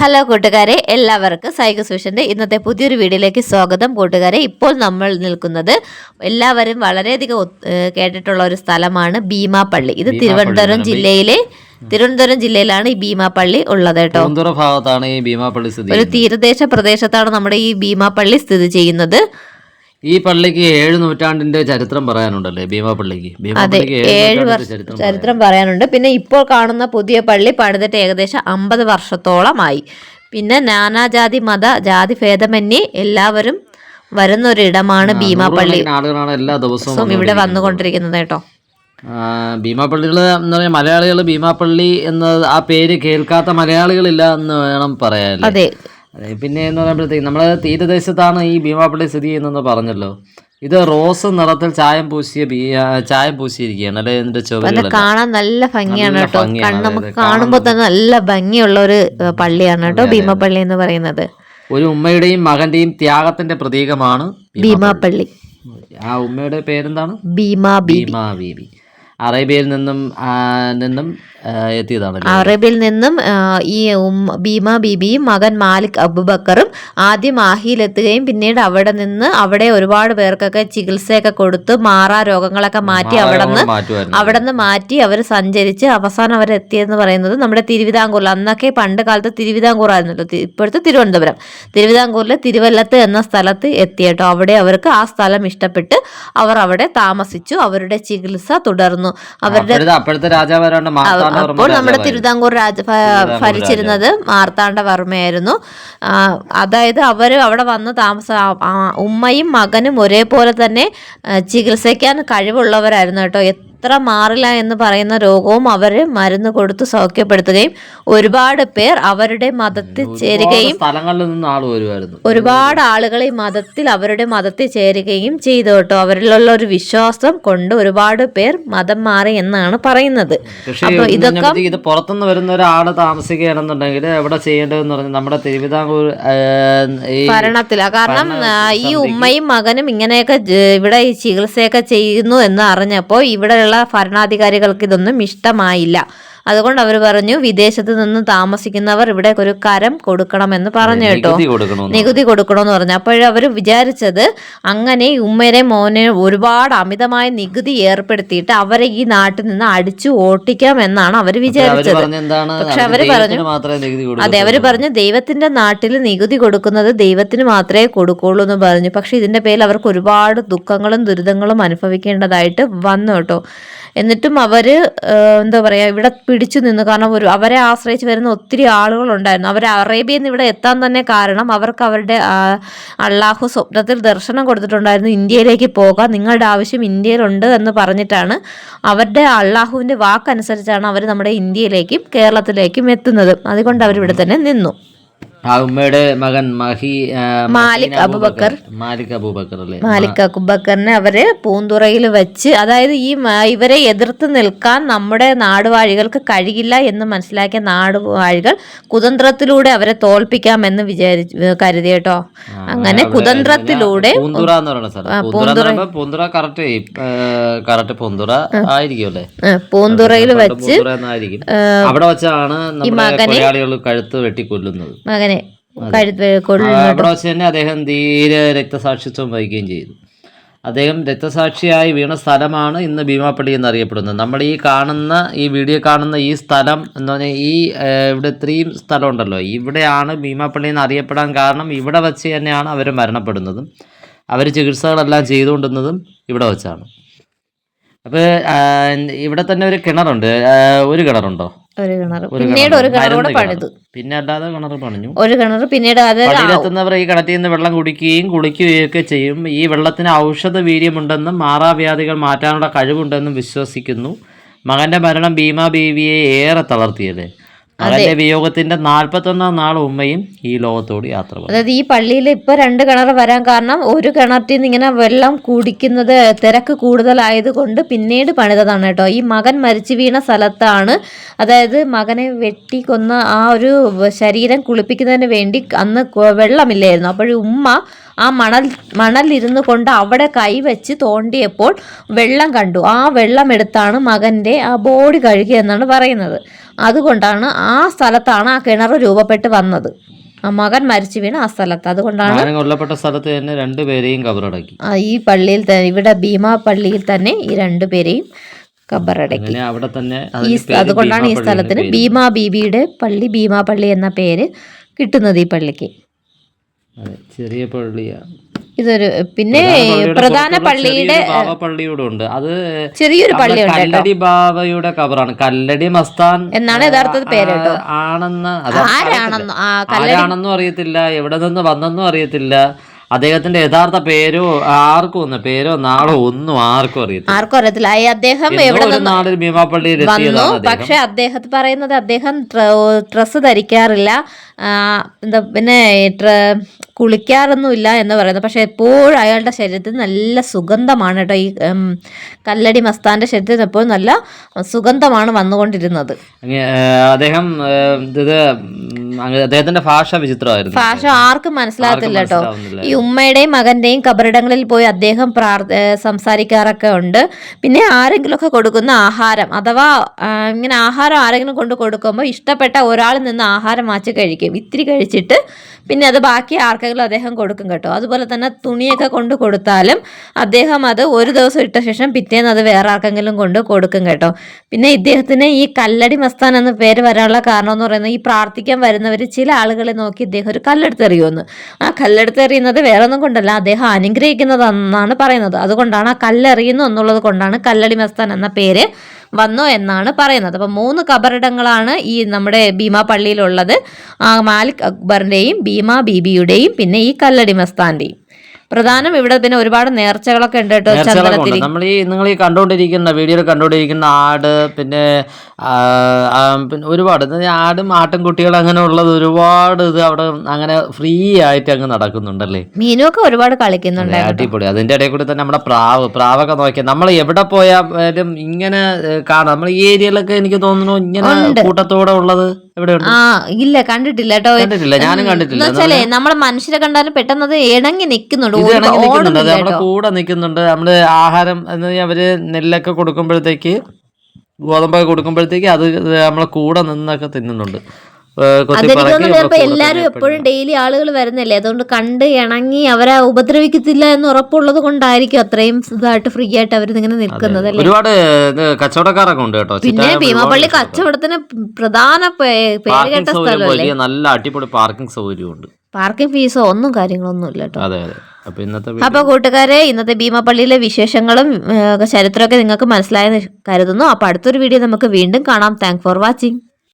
Hello കൂട്ടുകാരെ, എല്ലാവർക്കും സൈക്കോസൊല്യൂഷൻ്റെ ഇന്നത്തെ പുതിയൊരു വീഡിയോയിലേക്ക് സ്വാഗതം. കൂട്ടുകാരെ, ഇപ്പോൾ നമ്മൾ നിൽക്കുന്നത് എല്ലാവരും വളരെയധികം കേട്ടിട്ടുള്ള ഒരു സ്ഥലമാണ് ഭീമാപള്ളി. ഇത് തിരുവനന്തപുരം ജില്ലയിലാണ് ഈ ഭീമാപള്ളി ഉള്ളത് കേട്ടോ. ഭാഗത്താണ് ഈ ഭീമാപള്ളി സ്ഥിതി. ഒരു തീരദേശ പ്രദേശത്താണ് നമ്മുടെ ഈ ഭീമാപള്ളി സ്ഥിതി ചെയ്യുന്നത്. ഈ പള്ളിക്ക് 7 നൂറ്റാണ്ടിന്റെ ചരിത്രം പറയാനുണ്ടല്ലേ ഭീമാപള്ളിക്ക്? അതെ, 7 വർഷം ചരിത്രം പറയാനുണ്ട്. പിന്നെ ഇപ്പോൾ കാണുന്ന പുതിയ പള്ളി പണിതിട്ട് ഏകദേശം 50 വർഷത്തോളമായി. പിന്നെ നാനാജാതി മത ജാതി ഭേദമന്യേ എല്ലാവരും വരുന്ന ഒരു ഇടമാണ് ഭീമാപള്ളി. ആളുകളാണ് എല്ലാ ദിവസവും ഇവിടെ വന്നുകൊണ്ടിരിക്കുന്നത് കേട്ടോ. ഭീമാപള്ളികൾ എന്ന് പറഞ്ഞാൽ മലയാളികൾ ഭീമാപള്ളി എന്ന ആ പേര് കേൾക്കാത്ത മലയാളികളില്ല എന്ന് വേണം പറയാൻ. അതെ. പിന്നെ എന്ന് പറയുമ്പോഴത്തേക്ക് നമ്മുടെ തീരദേശത്താണ് ഈ ഭീമാപള്ളി സ്ഥിതി ചെയ്യുന്നതെന്ന് പറഞ്ഞല്ലോ. ഇത് റോസ് നിറത്തിൽ ചായം പൂശിയിരിക്കുകയാണ് അല്ലെ. ഇതിന്റെ ചുവരുകൾ കാണാൻ നല്ല ഭംഗിയാണ് കേട്ടോ. നമുക്ക് കാണുമ്പോൾ തന്നെ നല്ല ഭംഗിയുള്ള ഒരു പള്ളിയാണ് കേട്ടോ ഭീമാപള്ളി എന്ന് പറയുന്നത്. ഒരു ഉമ്മയുടെയും മകന്റെയും ത്യാഗത്തിന്റെ പ്രതീകമാണ് ഭീമാപള്ളി. ആ ഉമ്മയുടെ പേരെന്താണ്? ഭീമാ ബീബി. അറേബ്യയിൽ നിന്നും എത്തിയതാണ്. അറേബ്യയിൽ നിന്നും ഈ ഭീമാ ബീബിയും മകൻ മാലിക് അബൂബക്കറും ആദ്യം മാഹിയിലെത്തുകയും പിന്നീട് അവിടെ ഒരുപാട് പേർക്കൊക്കെ ചികിത്സയൊക്കെ കൊടുത്ത് മാറാ രോഗങ്ങളൊക്കെ മാറ്റി അവിടെ നിന്ന് മാറ്റി അവർ സഞ്ചരിച്ച് അവസാനം അവരെത്തിയെന്ന് പറയുന്നത് നമ്മുടെ തിരുവിതാംകൂറിൽ. അന്നൊക്കെ പണ്ട് കാലത്ത് തിരുവിതാംകൂറായിരുന്നല്ലോ, ഇപ്പോഴത്തെ തിരുവിതാംകൂറിലെ തിരുവല്ലത്ത് എന്ന സ്ഥലത്ത് എത്തിയിട്ടോ. അവിടെ അവർക്ക് ആ സ്ഥലം ഇഷ്ടപ്പെട്ട് അവർ അവിടെ താമസിച്ചു. അവരുടെ ചികിത്സ തുടർന്നു. അപ്പോഴത്തെ രാജാവാരാണ് അപ്പോൾ നമ്മുടെ തിരുവിതാംകൂർ ഭരിച്ചിരുന്നത് മാർത്താണ്ഡവർമ്മയായിരുന്നു. അതായത് അവർ അവിടെ വന്ന് ഉമ്മയും മകനും ഒരേപോലെ തന്നെ ചികിത്സിക്കാൻ കഴിവുള്ളവരായിരുന്നു കേട്ടോ. എത്ര മാറില്ല എന്ന് പറയുന്ന രോഗവും അവർ മരുന്ന് കൊടുത്ത് സൗഖ്യപ്പെടുത്തുകയും ഒരുപാട് പേർ അവരുടെ മതത്തിൽ ചേരുകയും ഒരുപാട് ആളുകൾ ഈ അവരുടെ മതത്തിൽ ചേരുകയും ചെയ്തു കേട്ടോ. അവരിലുള്ള ഒരു വിശ്വാസം കൊണ്ട് ഒരുപാട് പേർ മതം മാറി എന്നാണ് പറയുന്നത്. അപ്പൊ ഇതൊക്കെ ഇത് പുറത്തുനിന്ന് വരുന്ന ഒരാള് താമസിക്കുകയാണെന്നുണ്ടെങ്കിൽ എവിടെ ചെയ്യേണ്ടതെന്ന് പറഞ്ഞാൽ നമ്മുടെ തിരുവിതാംകൂർ ഭരണത്തിലാ. കാരണം ഈ ഉമ്മയും മകനും ഇങ്ങനെയൊക്കെ ഇവിടെ ഈ ചികിത്സയൊക്കെ ചെയ്യുന്നു എന്ന് അറിഞ്ഞപ്പോൾ ഇവിടെയുള്ള ഭരണാധികാരികൾക്ക് ഇതൊന്നും ഇഷ്ടമായില്ല. അതുകൊണ്ട് അവർ പറഞ്ഞു, വിദേശത്ത് നിന്ന് താമസിക്കുന്നവർ ഇവിടെ ഒരു കരം കൊടുക്കണമെന്ന് പറഞ്ഞു കേട്ടോ. നികുതി കൊടുക്കണമെന്ന് പറഞ്ഞു. അപ്പോഴവർ വിചാരിച്ചത് അങ്ങനെ ഉമ്മയുടെ മോനെ ഒരുപാട് അമിതമായ നികുതി ഏർപ്പെടുത്തിയിട്ട് അവരെ ഈ നാട്ടിൽ നിന്ന് അടിച്ചു ഓട്ടിക്കാം എന്നാണ് അവർ വിചാരിച്ചത്. പക്ഷെ അവര് പറഞ്ഞു ദൈവത്തിന്റെ നാട്ടിൽ നികുതി കൊടുക്കുന്നത് ദൈവത്തിന് മാത്രമേ കൊടുക്കുള്ളൂ എന്ന് പറഞ്ഞു. പക്ഷെ ഇതിന്റെ പേരിൽ അവർക്ക് ഒരുപാട് ദുഃഖങ്ങളും ദുരിതങ്ങളും അനുഭവിക്കേണ്ടതായിട്ട് വന്നു കേട്ടോ. എന്നിട്ടും അവർ എന്താ പറയുക, ഇവിടെ പിടിച്ചു നിന്നു. കാരണം അവരെ ആശ്രയിച്ച് വരുന്ന ഒത്തിരി ആളുകളുണ്ടായിരുന്നു. അവർ അറേബ്യയിൽ നിന്ന് ഇവിടെ എത്താൻ തന്നെ കാരണം അവർക്ക് അവരുടെ അള്ളാഹു സ്വപ്നത്തിൽ ദർശനം കൊടുത്തിട്ടുണ്ടായിരുന്നു. ഇന്ത്യയിലേക്ക് പോകാം, നിങ്ങളുടെ ആവശ്യം ഇന്ത്യയിലുണ്ട് എന്ന് പറഞ്ഞിട്ടാണ്. അവരുടെ അള്ളാഹുവിൻ്റെ വാക്കനുസരിച്ചാണ് അവർ നമ്മുടെ ഇന്ത്യയിലേക്കും കേരളത്തിലേക്കും എത്തുന്നത്. അതുകൊണ്ട് അവരിവിടെ തന്നെ നിന്നു. ആ ഉമ്മയുടെ മകൻ മാലിക് അബൂബക്കറിനെ അവര് പൂന്തുറയിൽ വെച്ച്, അതായത് ഇവരെ എതിർത്ത് നിൽക്കാൻ നമ്മുടെ നാടുവാഴികൾക്ക് കഴിയില്ല എന്ന് മനസ്സിലാക്കിയ നാടുവാഴികൾ കുതന്ത്രത്തിലൂടെ അവരെ തോൽപ്പിക്കാമെന്ന് കരുതി കേട്ടോ. അങ്ങനെ കുതന്ത്രത്തിലൂടെ പൂന്തുറയിൽ വെച്ച് അവിടെ വെച്ചാണ് ഈ മകനെ കഴുത്ത് വെട്ടിക്കൊല്ലുന്നത്. മകനെ അവിടെ വെച്ച് തന്നെ അദ്ദേഹം ധീര രക്തസാക്ഷിത്വം വഹിക്കുകയും ചെയ്തു. അദ്ദേഹം രക്തസാക്ഷിയായി വീണ സ്ഥലമാണ് ഇന്ന് ഭീമാപള്ളി എന്നറിയപ്പെടുന്നത്. നമ്മൾ ഈ വീഡിയോ കാണുന്ന ഈ സ്ഥലം എന്ന് പറഞ്ഞാൽ ഇവിടെ ഇത്രയും സ്ഥലം ഉണ്ടല്ലോ, ഇവിടെയാണ് ഭീമാപള്ളി എന്ന് അറിയപ്പെടാൻ കാരണം. ഇവിടെ വെച്ച് തന്നെയാണ് അവർ മരണപ്പെടുന്നതും അവർ ചികിത്സകളെല്ലാം ചെയ്തുകൊണ്ടിരുന്നതും ഇവിടെ വെച്ചാണ്. അപ്പോൾ ഇവിടെ തന്നെ ഒരു കിണറുണ്ട്. ഒരു കിണറുണ്ടോ? പിന്നീട് ഒരു കിണർ കൂടെ പണിതു. പിന്നെ അല്ലാതെ കിണർ പണിഞ്ഞു. ഒരു കിണർ പിന്നീട് പള്ളിയിലെത്തുന്നവർ ഈ കിണറ്റിൽ നിന്ന് വെള്ളം കുടിക്കുകയും കുളിക്കുകയും ഒക്കെ ചെയ്യും. ഈ വെള്ളത്തിന് ഔഷധ വീര്യമുണ്ടെന്നും മാറാവ്യാധികൾ മാറ്റാനുള്ള കഴിവുണ്ടെന്നും വിശ്വസിക്കുന്നു. മകന്റെ മരണം ഭീമാ ബീവിയെ ഏറെ തളർത്തിയല്ലേ. മകന്റെ വിയോഗത്തിന്റെ 41-ാം നാൾ ഉമ്മയും ഈ ലോകത്തോട് യാത്ര പറഞ്ഞു. അതായത് ഈ പള്ളിയിൽ ഇപ്പൊ 2 കിണർ വരാൻ കാരണം ഒരു കിണറ്റിൽ നിന്ന് ഇങ്ങനെ വെള്ളം കുടിക്കുന്നത് തിരക്ക് കൂടുതലായതുകൊണ്ട് പിന്നീട് പണിതതാണ് കേട്ടോ. ഈ മകൻ മരിച്ചു വീണ സ്ഥലത്താണ്, അതായത് മകനെ വെട്ടിക്കൊന്ന ആ ഒരു ശരീരം കുളിപ്പിക്കുന്നതിന് വേണ്ടി അന്ന് വെള്ളമില്ലായിരുന്നു. അപ്പോൾ ഉമ്മ ആ മണലിരുന്ന് കൊണ്ട് അവിടെ കൈവച്ച് തോണ്ടിയപ്പോൾ വെള്ളം കണ്ടു. ആ വെള്ളം എടുത്താണ് മകൻ്റെ ആ ബോഡി കഴുകിയെന്നാണ് പറയുന്നത്. അതുകൊണ്ടാണ് ആ സ്ഥലത്താണ് ആ കിണർ രൂപപ്പെട്ട് വന്നത്. ആ മകൻ മരിച്ചു വീണ ആ സ്ഥലത്ത്. അതുകൊണ്ടാണ് കൊല്ലപ്പെട്ട സ്ഥലത്ത് തന്നെ രണ്ടുപേരെയും കബറടക്കി. ഈ പള്ളിയിൽ ഇവിടെ ഭീമാ പള്ളിയിൽ തന്നെ ഈ രണ്ടുപേരെയും കബറടക്കി. അവിടെ തന്നെ അതുകൊണ്ടാണ് ഈ സ്ഥലത്തിന് ഭീമാ ബീബിയുടെ പള്ളി, ഭീമാ പള്ളി എന്ന പേര് കിട്ടുന്നത് ഈ പള്ളിക്ക്. ചെറിയ പള്ളിയാണ് ഇതൊരു. പിന്നെ പ്രധാന പള്ളിയുടെ ഉണ്ട്, അത് ചെറിയൊരു പള്ളിയുണ്ട്. കല്ലടി ബാബയുടെ കബറാണ്. കല്ലടി മസ്താൻ എന്നാണ് യഥാർത്ഥ പേര് കേട്ടോ. ആരാണെന്നും അറിയത്തില്ല, എവിടെ നിന്ന് വന്നെന്നും അറിയത്തില്ല. അദ്ദേഹത്തിന്റെ യഥാർത്ഥ പേരോ പേരോ നാളോ ഒന്നും ആർക്കും അറിയത്തില്ല. അദ്ദേഹം നാടിൽ ഭീമാപ്പള്ളിയിൽ വന്നു. പക്ഷെ അദ്ദേഹത്തെ പറയുന്നത് അദ്ദേഹം ഡ്രസ്സ് ധരിക്കാറില്ല, പിന്നെ കുളിക്കാറൊന്നുമില്ല എന്ന് പറയുന്നത്. പക്ഷെ എപ്പോഴും അയാളുടെ ശരീരത്തിൽ നല്ല സുഗന്ധമാണ് കേട്ടോ. ഈ കല്ലടി മസ്താന്റെ ശരീരത്തിൽ എപ്പോഴും നല്ല സുഗന്ധമാണ് വന്നുകൊണ്ടിരുന്നത്. അദ്ദേഹത്തിന്റെ ഭാഷ വിചിത്രമായിരുന്നു. ഭാഷ ആർക്കും മനസ്സിലാകത്തില്ല കേട്ടോ. ഈ ഉമ്മയുടെയും മകന്റെയും കബറിടങ്ങളിൽ പോയി അദ്ദേഹം സംസാരിക്കാറൊക്കെ ഉണ്ട്. പിന്നെ ആരെങ്കിലുമൊക്കെ കൊടുക്കുന്ന ആഹാരം, അഥവാ ഇങ്ങനെ ആഹാരം ആരെങ്കിലും കൊണ്ട് കൊടുക്കുമ്പോൾ ഇഷ്ടപ്പെട്ട ഒരാളിൽ നിന്ന് ആഹാരം വാങ്ങിച്ച് കഴിക്കും. ഇത്തിരി കഴിച്ചിട്ട് പിന്നെ അത് ബാക്കി ആർക്കെങ്കിലും അദ്ദേഹം കൊടുക്കും കേട്ടോ. അതുപോലെ തന്നെ തുണിയൊക്കെ കൊണ്ട് കൊടുത്താലും അദ്ദേഹം അത് ഒരു ദിവസം ഇട്ട ശേഷം പിറ്റേന്ന് അത് വേറെ ആർക്കെങ്കിലും കൊണ്ട് കൊടുക്കും കേട്ടോ. പിന്നെ ഇദ്ദേഹത്തിന് ഈ കല്ലടി മസ്താൻ എന്ന പേര് വരാനുള്ള കാരണം എന്ന് പറയുന്നത്, ഈ പ്രാർത്ഥിക്കാൻ വരുന്നവർ ചില ആളുകളെ നോക്കി ഇദ്ദേഹം ഒരു കല്ലെടുത്തെറിയുമെന്ന്. ആ കല്ലെടുത്തെറിയുന്നത് വേറെ ഒന്നും കൊണ്ടല്ല, അദ്ദേഹം അനുഗ്രഹിക്കുന്നതെന്നാണ് പറയുന്നത്. അതുകൊണ്ടാണ് ആ കല്ലെറിയുന്നു എന്നുള്ളത് കൊണ്ടാണ് കല്ലടി മസ്താൻ എന്ന പേര് വന്നു എന്നാണ് പറയുന്നത്. അപ്പം 3 കബറിടങ്ങളാണ് ഈ നമ്മുടെ ഭീമാ പള്ളിയിലുള്ളത്. മാലിക് അക്ബറിൻ്റെയും ഭീമാ ബീബിയുടെയും പിന്നെ ഈ കല്ലടി മസ്താന്റെയും. പ്രധാനം ഇവിടെ പിന്നെ ഒരുപാട് നേർച്ചകളൊക്കെ ഉണ്ട് കേട്ടോ. ചന്ദനത്തിരി നിങ്ങൾ ഈ വീഡിയോയിൽ കണ്ടുകൊണ്ടിരിക്കുന്ന ആട്, പിന്നെ ഒരുപാട് ആടും ആട്ടിൻകുട്ടികൾ അങ്ങനെ ഉള്ളത് ഒരുപാട് ഇത് അവിടെ അങ്ങനെ ഫ്രീ ആയിട്ട് അങ്ങ് നടക്കുന്നുണ്ടല്ലേ. മീനൊക്കെ ഒരുപാട് കളിക്കുന്നുണ്ട്. അടിപൊളി. അതിന്റെ ഇടയിൽ കൂടി തന്നെ നമ്മുടെ പ്രാവൊക്കെ നോക്കിയാൽ നമ്മൾ എവിടെ പോയാലും ഇങ്ങനെ കാണാം. നമ്മൾ ഈ ഏരിയയിലൊക്കെ എനിക്ക് തോന്നുന്നു ഇങ്ങനെ കൂട്ടത്തോടെ ഉള്ളത് എവിടെയുണ്ട്? ഇല്ല, കണ്ടിട്ടില്ല കേട്ടോ. ഞാനും കണ്ടിട്ടില്ല. നമ്മളെ മനുഷ്യരെ കണ്ടാലും പെട്ടെന്ന് അത് ഇണങ്ങി നിൽക്കുന്നുണ്ട്, നമ്മുടെ കൂടെ നിൽക്കുന്നുണ്ട്. നമ്മള് ആഹാരം അവര് നെല്ലൊക്കെ കൊടുക്കുമ്പോഴത്തേക്ക്, ഗോതമ്പൊക്കെ കൊടുക്കുമ്പോഴത്തേക്ക് അത് നമ്മളെ കൂടെ നിന്നൊക്കെ തിന്നുന്നുണ്ട്. എല്ലാരും എപ്പോഴും ഡെയിലി ആളുകൾ വരുന്നില്ലേ, അതുകൊണ്ട് കണ്ട് ഇണങ്ങി അവരെ ഉപദ്രവിക്കത്തില്ല എന്ന് ഉറപ്പുള്ളത് കൊണ്ടായിരിക്കും അത്രയും ഇതായിട്ട് ഫ്രീ ആയിട്ട് അവർ ഇങ്ങനെ നിൽക്കുന്നത്. ഒരുപാട് കച്ചവടക്കാരൊക്കെ ഉണ്ട് കേട്ടോ. പിന്നെ ഭീമാപള്ളി കച്ചവടത്തിന് പ്രധാന പേരുകേട്ട സ്ഥലമല്ലേ. നല്ല അടിപൊളി പാർക്കിംഗ് സൗകര്യമുണ്ട്. പാർക്കിംഗ് ഫീസോ ഒന്നും കാര്യങ്ങളൊന്നും ഇല്ല കേട്ടോ. അതെ. അപ്പൊ കൂട്ടുകാരെ, ഇന്നത്തെ ഭീമാപള്ളിയിലെ വിശേഷങ്ങളും ചരിത്രമൊക്കെ നിങ്ങൾക്ക് മനസ്സിലായെന്ന് കരുതുന്നു. അപ്പൊ അടുത്തൊരു വീഡിയോ നമുക്ക് വീണ്ടും കാണാം. Thank for watching.